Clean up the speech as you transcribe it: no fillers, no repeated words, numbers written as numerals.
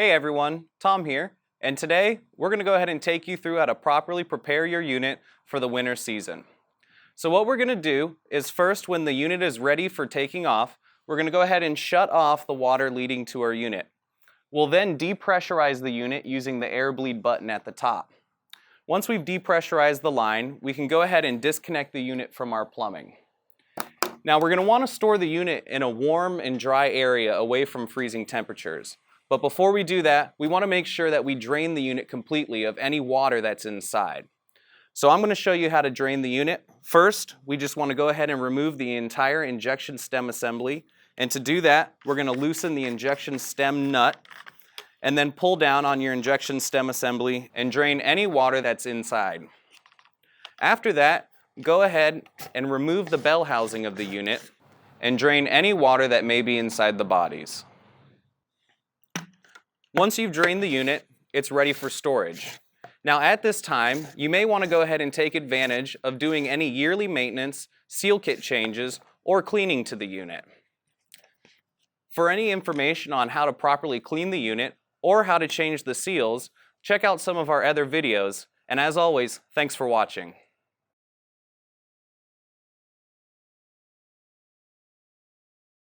Hey everyone, Tom here, and today we're going to go ahead and take you through how to properly prepare your unit for the winter season. So what we're going to do is first, when the unit is ready for taking off, we're going to go ahead and shut off the water leading to our unit. We'll then depressurize the unit using the air bleed button at the top. Once we've depressurized the line, we can go ahead and disconnect the unit from our plumbing. Now we're going to want to store the unit in a warm and dry area away from freezing temperatures. But before we do that, we want to make sure that we drain the unit completely of any water that's inside. So I'm going to show you how to drain the unit. First, we just want to go ahead and remove the entire injection stem assembly. And to do that, we're going to loosen the injection stem nut and then pull down on your injection stem assembly and drain any water that's inside. After that, go ahead and remove the bell housing of the unit and drain any water that may be inside the bodies. Once you've drained the unit, it's ready for storage. Now at this time, you may want to go ahead and take advantage of doing any yearly maintenance, seal kit changes, or cleaning to the unit. For any information on how to properly clean the unit or how to change the seals, check out some of our other videos, and as always, thanks for watching.